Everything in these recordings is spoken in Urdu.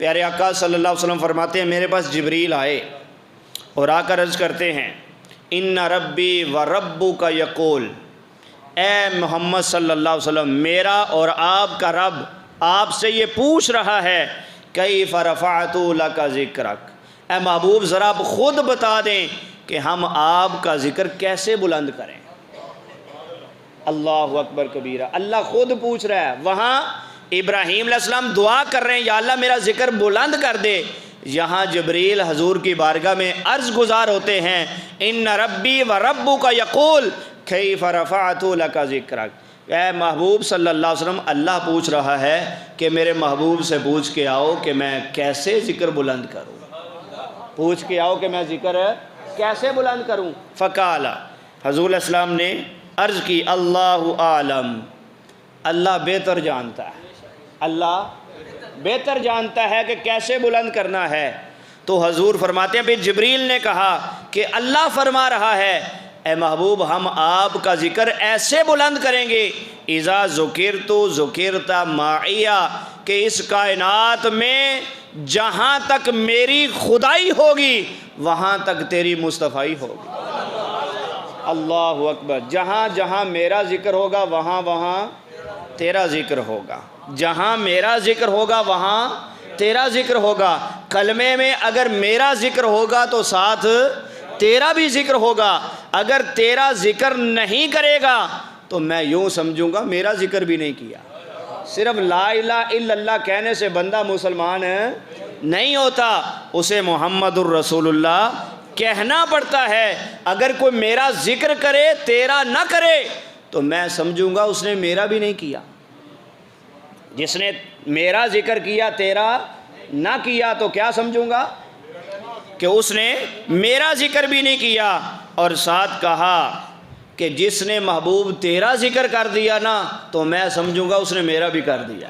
پیارے آقا صلی اللہ علیہ وسلم فرماتے ہیں میرے پاس جبریل آئے اور آ کر عرض کرتے ہیں ان ربی و ربک یقول، اے محمد صلی اللہ علیہ وسلم میرا اور آپ کا رب آپ سے یہ پوچھ رہا ہے کیف رفعت لک ذکرک، اے محبوب ذرا آپ خود بتا دیں کہ ہم آپ کا ذکر کیسے بلند کریں۔ اللہ اکبر کبیرہ، اللہ خود پوچھ رہا ہے۔ وہاں ابراہیم علیہ السلام دعا کر رہے ہیں یا اللہ میرا ذکر بلند کر دے، یہاں جبریل حضور کی بارگاہ میں عرض گزار ہوتے ہیں ان ربی و ربک یقول کیف رفعت لک ذکرک، اے محبوب صلی اللہ علیہ وسلم اللہ پوچھ رہا ہے کہ میرے محبوب سے پوچھ کے آؤ کہ میں کیسے ذکر بلند کروں، پوچھ کے آؤ کہ میں ذکر کیسے بلند کروں۔ فقال، حضور علیہ السلام نے عرض کی اللہ عالم، اللہ بہتر جانتا ہے، اللہ بہتر جانتا ہے کہ کیسے بلند کرنا ہے۔ تو حضور فرماتے ہیں پھر جبریل نے کہا کہ اللہ فرما رہا ہے اے محبوب ہم آپ کا ذکر ایسے بلند کریں گے اذا ذکرت ذکرت معیہ، کہ اس کائنات میں جہاں تک میری خدائی ہوگی وہاں تک تیری مصطفائی ہوگی۔ اللہ اکبر، جہاں جہاں میرا ذکر ہوگا وہاں وہاں تیرا ذکر ہوگا، جہاں میرا ذکر ہوگا وہاں تیرا ذکر ہوگا۔ کلمے میں اگر میرا ذکر ہوگا تو ساتھ تیرا بھی ذکر ہوگا، اگر تیرا ذکر نہیں کرے گا تو میں یوں سمجھوں گا میرا ذکر بھی نہیں کیا۔ صرف لا الہ الا اللہ کہنے سے بندہ مسلمان نہیں ہوتا، اسے محمد الرسول اللہ کہنا پڑتا ہے۔ اگر کوئی میرا ذکر کرے تیرا نہ کرے تو میں سمجھوں گا اس نے میرا بھی نہیں کیا۔ جس نے میرا ذکر کیا تیرا نہ کیا تو کیا سمجھوں گا کہ اس نے میرا ذکر بھی نہیں کیا۔ اور ساتھ کہا کہ جس نے محبوب تیرا ذکر کر دیا نا تو میں سمجھوں گا اس نے میرا بھی کر دیا۔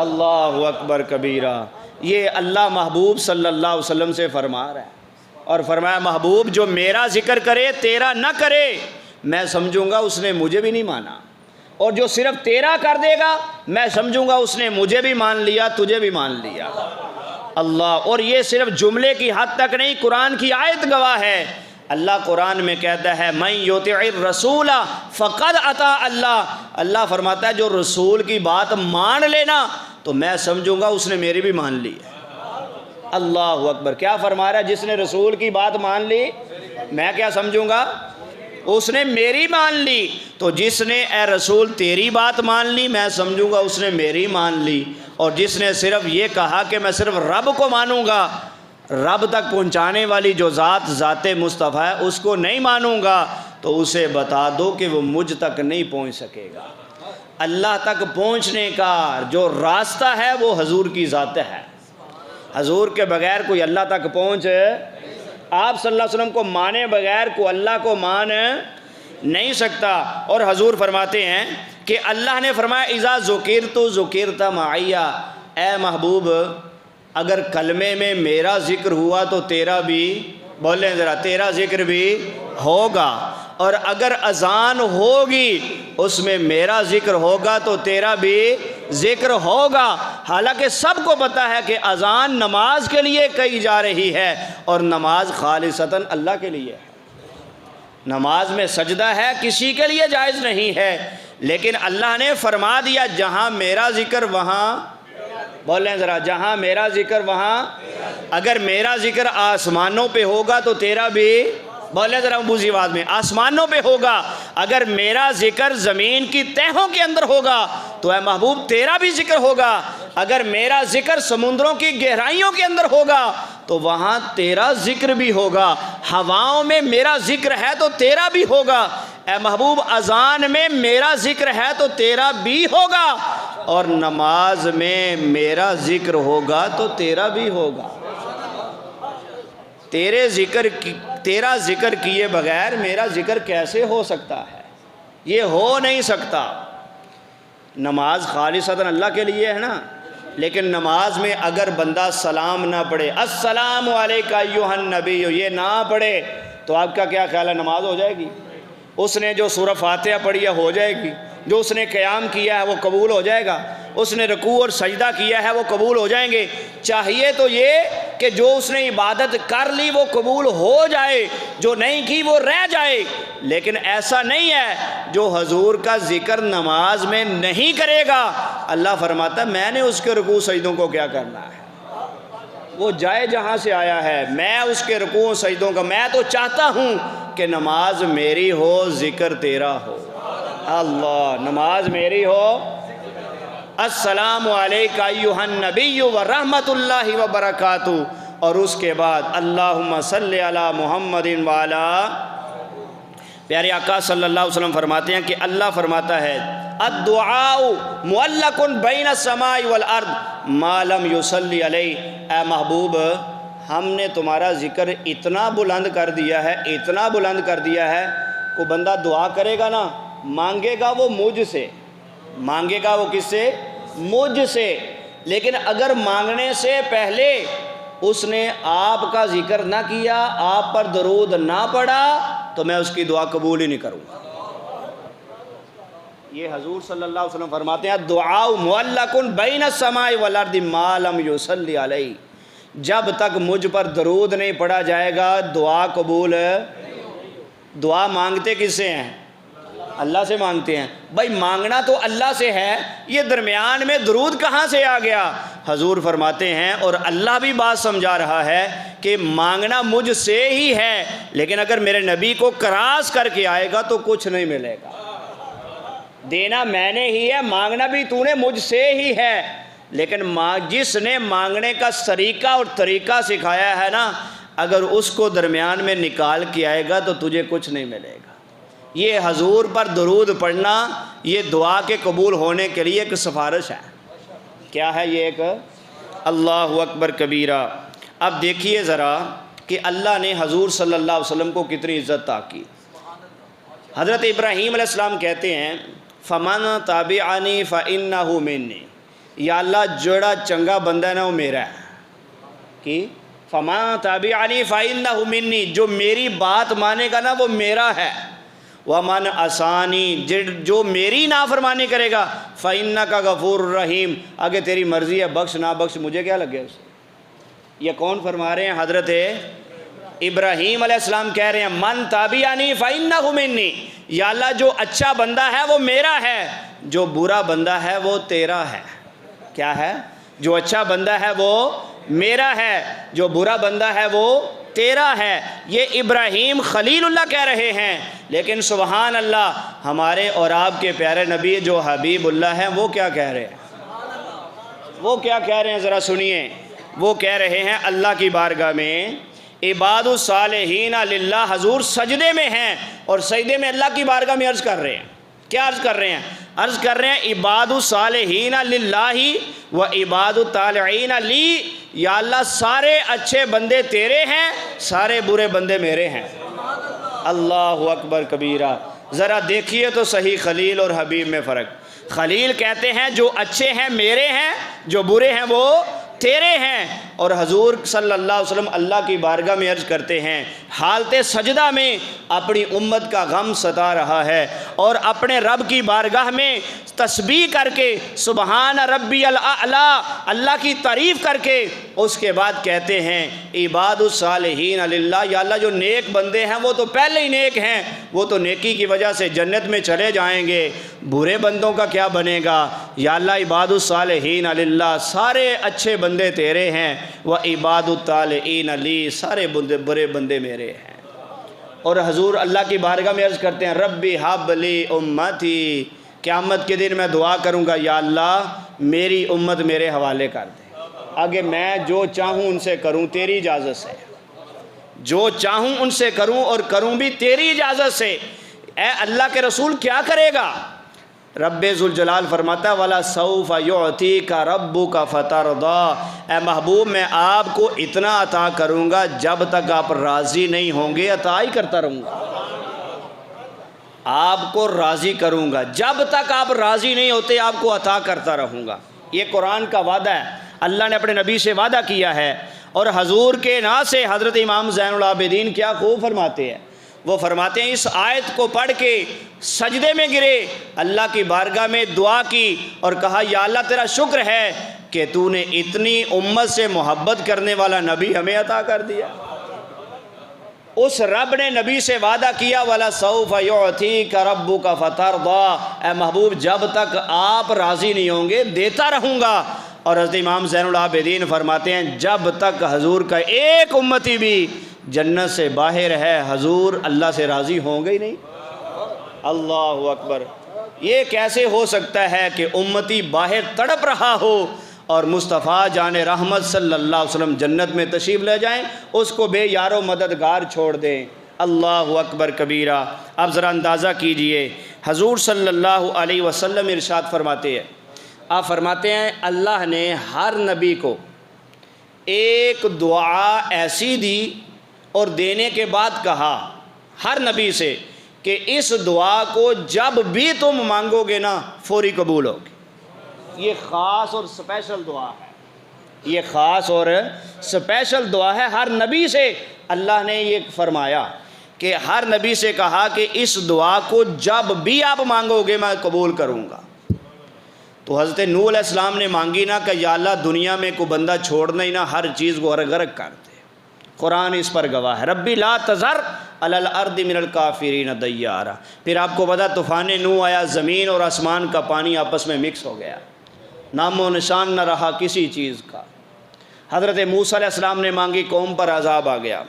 اللہ اکبر کبیرہ، یہ اللہ محبوب صلی اللہ علیہ وسلم سے فرما رہا ہے، اور فرمایا محبوب جو میرا ذکر کرے تیرا نہ کرے میں سمجھوں گا اس نے مجھے بھی نہیں مانا، اور جو صرف تیرا کر دے گا میں سمجھوں گا اس نے مجھے بھی مان لیا تجھے بھی مان لیا۔ اللہ، اور یہ صرف جملے کی حد تک نہیں، قرآن کی آیت گواہ ہے۔ اللہ قرآن میں کہتا ہے من یطع الرسول فقد اطاع اللہ، اللہ فرماتا ہے جو رسول کی بات مان لینا تو میں سمجھوں گا اس نے میری بھی مان لی۔ اللہ اکبر، کیا فرما رہا ہے؟ جس نے رسول کی بات مان لی میں کیا سمجھوں گا اس نے میری مان لی، تو جس نے اے رسول تیری بات مان لی میں سمجھوں گا اس نے میری مان لی، اور جس نے صرف یہ کہا کہ میں صرف رب کو مانوں گا، رب تک پہنچانے والی جو ذات مصطفیٰ ہے اس کو نہیں مانوں گا، تو اسے بتا دو کہ وہ مجھ تک نہیں پہنچ سکے گا۔ اللہ تک پہنچنے کا جو راستہ ہے وہ حضور کی ذات ہے، حضور کے بغیر کوئی اللہ تک پہنچ، آپ صلی اللہ علیہ وسلم کو مانے بغیر کوئی اللہ کو مان نہیں سکتا۔ اور حضور فرماتے ہیں کہ اللہ نے فرمایا اذا ذکرت ذکرت معیہ، اے محبوب اگر کلمے میں میرا ذکر ہوا تو تیرا بھی، بولیں ذرا، تیرا ذکر بھی ہوگا، اور اگر اذان ہوگی اس میں میرا ذکر ہوگا تو تیرا بھی ذکر ہوگا۔ حالانکہ سب کو پتہ ہے کہ اذان نماز کے لیے کہی جا رہی ہے اور نماز خالصتاً اللہ کے لیے ہے، نماز میں سجدہ ہے کسی کے لیے جائز نہیں ہے، لیکن اللہ نے فرما دیا جہاں میرا ذکر وہاں، بولیں ذرا، جہاں میرا ذکر وہاں، اگر میرا ذکر آسمانوں پہ ہوگا تو تیرا بھی، بولیں ذرا بوزھی آواز میں، آسمانوں پہ ہوگا، اگر میرا ذکر زمین کی تہوں کے اندر ہوگا تو اے محبوب تیرا بھی ذکر ہوگا، اگر میرا ذکر سمندروں کی گہرائیوں کے اندر ہوگا تو وہاں تیرا ذکر بھی ہوگا، ہواؤں میں میرا ذکر ہے تو تیرا بھی ہوگا، اے محبوب اذان میں میرا ذکر ہے تو تیرا بھی ہوگا، اور نماز میں میرا ذکر ہوگا تو تیرا بھی ہوگا۔ تیرا ذکر کیے بغیر میرا ذکر کیسے ہو سکتا ہے؟ یہ ہو نہیں سکتا۔ نماز خالصتاً اللہ کے لیے ہے نا، لیکن نماز میں اگر بندہ سلام نہ پڑھے، السلام علیکہ ایھا النبی، یہ نہ پڑھے تو آپ کا کیا خیال ہے نماز ہو جائے گی؟ اس نے جو سورہ فاتحہ پڑھی ہے ہو جائے گی، جو اس نے قیام کیا ہے وہ قبول ہو جائے گا؟ اس نے رکوع اور سجدہ کیا ہے وہ قبول ہو جائیں گے؟ چاہیے تو یہ کہ جو اس نے عبادت کر لی وہ قبول ہو جائے، جو نہیں کی وہ رہ جائے، لیکن ایسا نہیں ہے جو حضور کا ذکر نماز میں نہیں کرے گا، اللہ فرماتا ہے میں نے اس کے رکوع سجدوں کو کیا کرنا ہے، وہ جائے جہاں سے آیا ہے، میں اس کے رکوع سجدوں کا، میں تو چاہتا ہوں کہ نماز میری ہو ذکر تیرا ہو، اللہ نماز میری ہو، السلام علیکہ ایھا النبی ورحمۃ اللہ وبرکاتہ، اور اس کے بعد اللہم صلی علی محمد وعلی، پیارے آقا صلی اللہ علیہ وسلم فرماتے ہیں کہ اللہ فرماتا ہے الدعاء معلق بین السماء والارض ما لم یصلی علیہ، اے محبوب ہم نے تمہارا ذکر اتنا بلند کر دیا ہے، اتنا بلند کر دیا ہے، کوئی بندہ دعا کرے گا نا مانگے گا وہ مجھ سے، مانگے گا وہ کس سے؟ مجھ سے، لیکن اگر مانگنے سے پہلے اس نے آپ کا ذکر نہ کیا، آپ پر درود نہ پڑھا، تو میں اس کی دعا قبول ہی نہیں کروں گا۔ یہ حضور صلی اللہ علیہ وسلم فرماتے ہیں دعاء معلق بین السماء والارض ما لم یصلی علیہ، جب تک مجھ پر درود نہیں پڑھا جائے گا دعا قبول۔ دعا مانگتے کس سے ہیں؟ اللہ سے مانگتے ہیں، بھائی مانگنا تو اللہ سے ہے، یہ درمیان میں درود کہاں سے آ گیا؟ حضور فرماتے ہیں اور اللہ بھی بات سمجھا رہا ہے کہ مانگنا مجھ سے ہی ہے، لیکن اگر میرے نبی کو کراس کر کے آئے گا تو کچھ نہیں ملے گا، دینا میں نے ہی ہے، مانگنا بھی تو نے مجھ سے ہی ہے، لیکن جس نے مانگنے کا طریقہ اور طریقہ سکھایا ہے نا، اگر اس کو درمیان میں نکال کے آئے گا تو تجھے کچھ نہیں ملے گا۔ یہ حضور پر درود پڑھنا یہ دعا کے قبول ہونے کے لیے ایک سفارش ہے۔ کیا ہے یہ؟ ایک اللہ اکبر کبیرہ۔ اب دیکھیے ذرا کہ اللہ نے حضور صلی اللہ علیہ وسلم کو کتنی عزت عطا کی۔ حضرت ابراہیم علیہ السلام کہتے ہیں فمن تابعنی فانہ منی، یا اللہ جڑا چنگا بندہ ہے نا وہ میرا ہے، کہ فمن تابعنی فانہ منی، جو میری بات مانے گا نا وہ میرا ہے، ومن عصانی، جو میری نافرمانی کرے گا فإنک غفور رحیم، آگے تیری مرضی ہے بخش نہ بخش مجھے کیا لگے اسے۔ یہ کون فرما رہے ہیں؟ حضرت ابراہیم علیہ السلام کہہ رہے ہیں من تابعنی فإنہ منی، یا اللہ جو اچھا بندہ ہے وہ میرا ہے، جو برا بندہ ہے وہ تیرا ہے۔ کیا ہے؟ جو اچھا بندہ ہے وہ میرا ہے، جو برا بندہ ہے وہ تیرا ہے۔ یہ ابراہیم خلیل اللہ کہہ رہے ہیں، لیکن سبحان اللہ ہمارے اور آپ کے پیارے نبی جو حبیب اللہ ہیں وہ کیا کہہ رہے ہیں؟ وہ کیا کہہ رہے ہیں ذرا سنیے۔ وہ کہہ رہے ہیں اللہ کی بارگاہ میں عباد الصالحین للہ، حضور سجدے میں ہیں اور سجدے میں اللہ کی بارگاہ میں عرض کر رہے ہیں۔ کیا عرض کر رہے ہیں؟ عرض کر رہے ہیں عباد الصالحین للہ و عباد الطالعین لی، یا اللہ سارے اچھے بندے تیرے ہیں، سارے برے بندے میرے ہیں۔ اللہ اکبر کبیرہ۔ ذرا دیکھیے تو صحیح خلیل اور حبیب میں فرق۔ خلیل کہتے ہیں جو اچھے ہیں میرے ہیں، جو برے ہیں وہ تیرے ہیں، اور حضور صلی اللہ علیہ وسلم اللہ کی بارگاہ میں عرض کرتے ہیں حالت سجدہ میں اپنی امت کا غم ستا رہا ہے، اور اپنے رب کی بارگاہ میں تسبیح کر کے سبحان ربی الاعلیٰ اللہ کی تعریف کر کے اس کے بعد کہتے ہیں عباد الصالحین للہ، یا اللہ جو نیک بندے ہیں وہ تو پہلے ہی نیک ہیں، وہ تو نیکی کی وجہ سے جنت میں چلے جائیں گے، برے بندوں کا کیا بنے گا؟ یا اللہ عباد الصالحین للہ سارے اچھے بندے تیرے ہیں، و عباد الطالعین لی سارے برے بندے میرے ہیں۔ اور حضور اللہ کی بارگاہ میں عرض کرتے ہیں ربی حب لی امتی، قیامت کے دن میں دعا کروں گا یا اللہ میری امت میرے حوالے کر دے، آگے میں جو چاہوں ان سے کروں تیری اجازت سے، جو چاہوں ان سے کروں اور کروں بھی تیری اجازت سے۔ اے اللہ کے رسول کیا کرے گا؟ رب ذوالجلال فرماتا ہے وَلَسَوْفَ يُعْتِيكَ رَبُّكَ فَتَرْضَىٰ، اے محبوب میں آپ کو اتنا عطا کروں گا جب تک آپ راضی نہیں ہوں گے عطا ہی کرتا رہوں گا، آپ کو راضی کروں گا، جب تک آپ راضی نہیں ہوتے آپ کو عطا کرتا رہوں گا۔ یہ قرآن کا وعدہ ہے، اللہ نے اپنے نبی سے وعدہ کیا ہے، اور حضور کے نا سے حضرت امام زین العابدین کیا خوب فرماتے ہیں وہ فرماتے ہیں اس آیت کو پڑھ کے سجدے میں گرے، اللہ کی بارگاہ میں دعا کی اور کہا یا اللہ تیرا شکر ہے کہ تو نے اتنی امت سے محبت کرنے والا نبی ہمیں عطا کر دیا۔ اس رب نے نبی سے وعدہ کیا وَلَسَوْفَ يُعْتِيكَ رَبُّكَ فَتَرْضَىٰ، اے محبوب جب تک آپ راضی نہیں ہوں گے دیتا رہوں گا۔ اور حضرت امام زین العابدین فرماتے ہیں جب تک حضور کا ایک امتی بھی جنت سے باہر ہے حضور اللہ سے راضی ہوں گے ہی نہیں۔ اللہ اکبر، یہ کیسے ہو سکتا ہے کہ امتی باہر تڑپ رہا ہو اور مصطفیٰ جان رحمت صلی اللہ علیہ وسلم جنت میں تشریف لے جائیں، اس کو بے یار و مددگار چھوڑ دیں۔ اللہ اکبر کبیرہ۔ اب ذرا اندازہ کیجئے حضور صلی اللہ علیہ وسلم ارشاد فرماتے ہیں، آپ فرماتے ہیں اللہ نے ہر نبی کو ایک دعا ایسی دی اور دینے کے بعد کہا ہر نبی سے کہ اس دعا کو جب بھی تم مانگو گے نا فوری قبول ہوگی۔ یہ خاص اور سپیشل دعا ہے، یہ خاص اور سپیشل دعا ہے۔ ہر نبی سے اللہ نے یہ فرمایا کہ ہر نبی سے کہا کہ اس دعا کو جب بھی آپ مانگو گے میں قبول کروں گا۔ تو حضرت نوح علیہ السلام نے مانگی نا کہ یا اللہ دنیا میں کوئی بندہ چھوڑنا ہی نہ، ہر چیز کو غرق کر دے۔ قرآن اس پر گواہ ہے، ربی لا تذر علی الارض من الکافرین دیارا۔ پھر آپ کو پتا طوفان نوح آیا، زمین اور آسمان کا پانی آپس میں مکس ہو گیا، نام و نشان نہ رہا کسی چیز کا۔ حضرت موسیٰ علیہ السلام نے مانگی، قوم پر عذاب آ گیا۔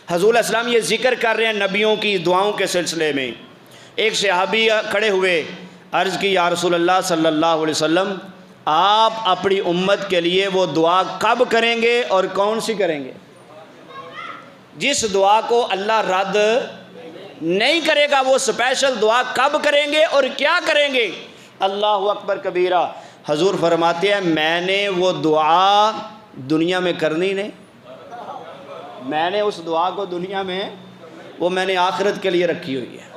حضور علیہ السلام یہ ذکر کر رہے ہیں نبیوں کی دعاؤں کے سلسلے میں۔ ایک صحابی کھڑے ہوئے، عرض کی یا رسول اللہ صلی اللہ علیہ وسلم آپ اپنی امت کے لیے وہ دعا کب کریں گے اور کون سی کریں گے؟ جس دعا کو اللہ رد نہیں کرے گا وہ سپیشل دعا کب کریں گے اور کیا کریں گے؟ اللہ اکبر کبیرہ۔ حضور فرماتے ہیں میں نے وہ دعا دنیا میں کرنی نہیں، میں نے اس دعا کو دنیا میں وہ میں نے آخرت کے لیے رکھی ہوئی ہے،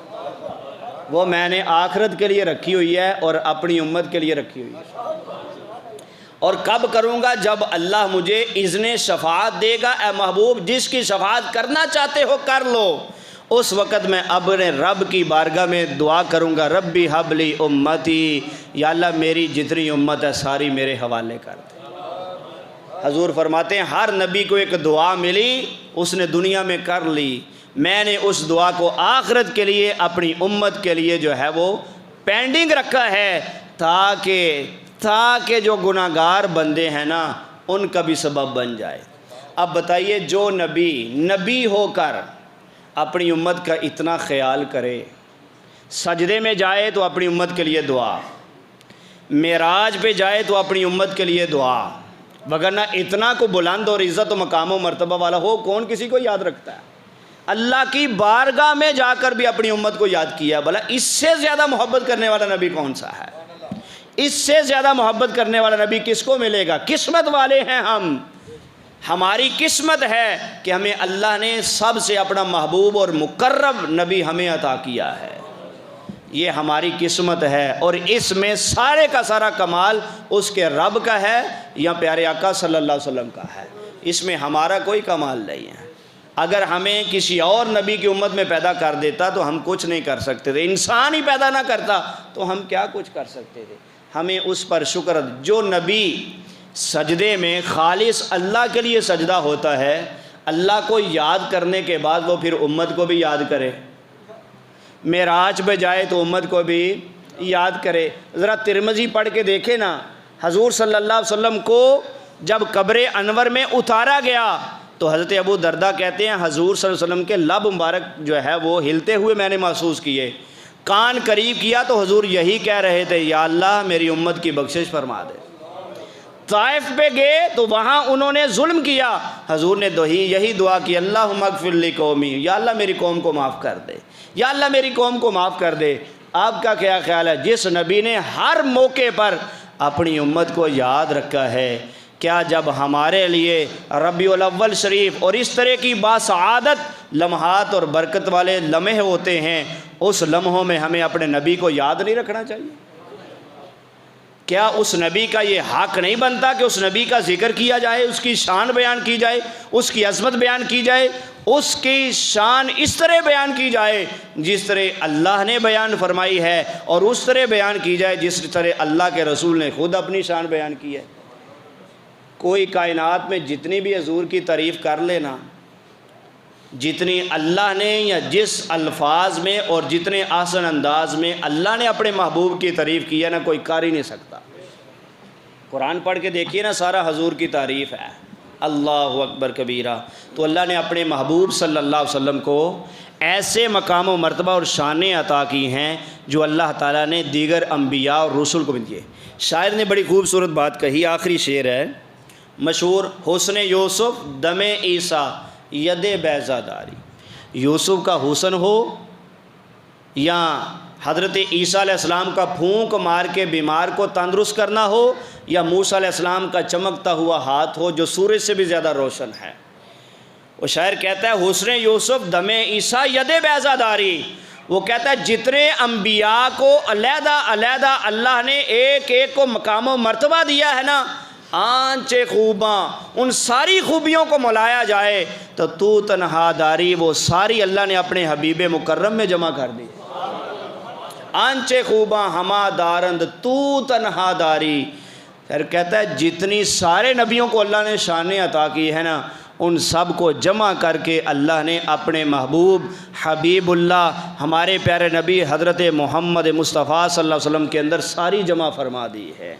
وہ میں نے آخرت کے لیے رکھی ہوئی ہے اور اپنی امت کے لیے رکھی ہوئی ہے۔ اور کب کروں گا؟ جب اللہ مجھے اذن شفاعت دے گا، اے محبوب جس کی شفاعت کرنا چاہتے ہو کر لو۔ اس وقت میں اپنے رب کی بارگاہ میں دعا کروں گا ربی حبلی امتی، یا اللہ میری جتنی امت ہے ساری میرے حوالے کر دے۔ حضور فرماتے ہیں ہر نبی کو ایک دعا ملی، اس نے دنیا میں کر لی، میں نے اس دعا کو آخرت کے لیے اپنی امت کے لیے جو ہے وہ پینڈنگ رکھا ہے تاکہ جو گناہگار بندے ہیں نا ان کا بھی سبب بن جائے۔ اب بتائیے جو نبی ہو کر اپنی امت کا اتنا خیال کرے، سجدے میں جائے تو اپنی امت کے لیے دعا، معراج پہ جائے تو اپنی امت کے لیے دعا، وگرنہ اتنا کو بلند اور عزت و مقام و مرتبہ والا ہو کون کسی کو یاد رکھتا ہے؟ اللہ کی بارگاہ میں جا کر بھی اپنی امت کو یاد کیا۔ بھلا اس سے زیادہ محبت کرنے والا نبی کون سا ہے؟ اس سے زیادہ محبت کرنے والا نبی کس کو ملے گا؟ قسمت والے ہیں ہم، ہماری قسمت ہے کہ ہمیں اللہ نے سب سے اپنا محبوب اور مقرب نبی ہمیں عطا کیا ہے، یہ ہماری قسمت ہے۔ اور اس میں سارے کا سارا کمال اس کے رب کا ہے یا پیارے آقا صلی اللہ علیہ وسلم کا ہے، اس میں ہمارا کوئی کمال نہیں ہے۔ اگر ہمیں کسی اور نبی کی امت میں پیدا کر دیتا تو ہم کچھ نہیں کر سکتے تھے، انسان ہی پیدا نہ کرتا تو ہم کیا کچھ کر سکتے تھے۔ ہمیں اس پر شکر، جو نبی سجدے میں خالص اللہ کے لیے سجدہ ہوتا ہے، اللہ کو یاد کرنے کے بعد وہ پھر امت کو بھی یاد کرے، معراج پہ جائے تو امت کو بھی یاد کرے۔ ذرا ترمذی پڑھ کے دیکھیں نا، حضور صلی اللہ علیہ وسلم کو جب قبر انور میں اتارا گیا تو حضرت ابو درداء کہتے ہیں حضور صلی اللہ علیہ وسلم کے لب مبارک جو ہے وہ ہلتے ہوئے میں نے محسوس کیے، کان قریب کیا تو حضور یہی کہہ رہے تھے یا اللہ میری امت کی بخشش فرما دے۔ طائف پہ گئے تو وہاں انہوں نے ظلم کیا، حضور نے یہی دعا کی اللہم اغفر لقومی، یا اللہ میری قوم کو معاف کر دے، یا اللہ میری قوم کو معاف کر دے۔ آپ کا کیا خیال ہے جس نبی نے ہر موقع پر اپنی امت کو یاد رکھا ہے، کیا جب ہمارے لیے ربیع الاول شریف اور اس طرح کی باسعادت لمحات اور برکت والے لمحے ہوتے ہیں، اس لمحوں میں ہمیں اپنے نبی کو یاد نہیں رکھنا چاہیے؟ کیا اس نبی کا یہ حق نہیں بنتا کہ اس نبی کا ذکر کیا جائے، اس کی شان بیان کی جائے، اس کی عظمت بیان کی جائے، اس کی شان اس طرح بیان کی جائے جس طرح اللہ نے بیان فرمائی ہے، اور اس طرح بیان کی جائے جس طرح اللہ کے رسول نے خود اپنی شان بیان کی ہے۔ کوئی کائنات میں جتنی بھی حضور کی تعریف کر لینا، جتنی اللہ نے یا جس الفاظ میں اور جتنے آسن انداز میں اللہ نے اپنے محبوب کی تعریف کی ہے نا، کوئی کر ہی نہیں سکتا۔ قرآن پڑھ کے دیکھیے نا، سارا حضور کی تعریف ہے، اللہ اکبر کبیرہ۔ تو اللہ نے اپنے محبوب صلی اللہ علیہ وسلم کو ایسے مقام و مرتبہ اور شانیں عطا کی ہیں جو اللہ تعالیٰ نے دیگر انبیاء اور رسول کو بھی دیے۔ شاعر نے بڑی خوبصورت بات کہی، آخری شعر ہے مشہور، حسن یوسف دم عیسیٰ ید بیضہ داری۔ یوسف کا حسن ہو یا حضرت عیسیٰ علیہ السلام کا پھونک مار کے بیمار کو تندرست کرنا ہو، یا موسیٰ علیہ السلام کا چمکتا ہوا ہاتھ ہو جو سورج سے بھی زیادہ روشن ہے، وہ شاعر کہتا ہے حسن یوسف دم عیسیٰ ید بیضہ داری۔ وہ کہتا ہے جتنے انبیاء کو علیحدہ علیحدہ اللہ نے ایک ایک کو مقام و مرتبہ دیا ہے نا، آنچ خوباں، ان ساری خوبیوں کو ملایا جائے تو تنہا داری، وہ ساری اللہ نے اپنے حبیب مکرم میں جمع کر دی۔ آنچ خوباں ہما دارند تو تنہا داری۔ پھر کہتا ہے جتنی سارے نبیوں کو اللہ نے شانیں عطا کی ہے نا، ان سب کو جمع کر کے اللہ نے اپنے محبوب حبیب اللہ ہمارے پیارے نبی حضرت محمد مصطفیٰ صلی اللہ علیہ وسلم کے اندر ساری جمع فرما دی ہے۔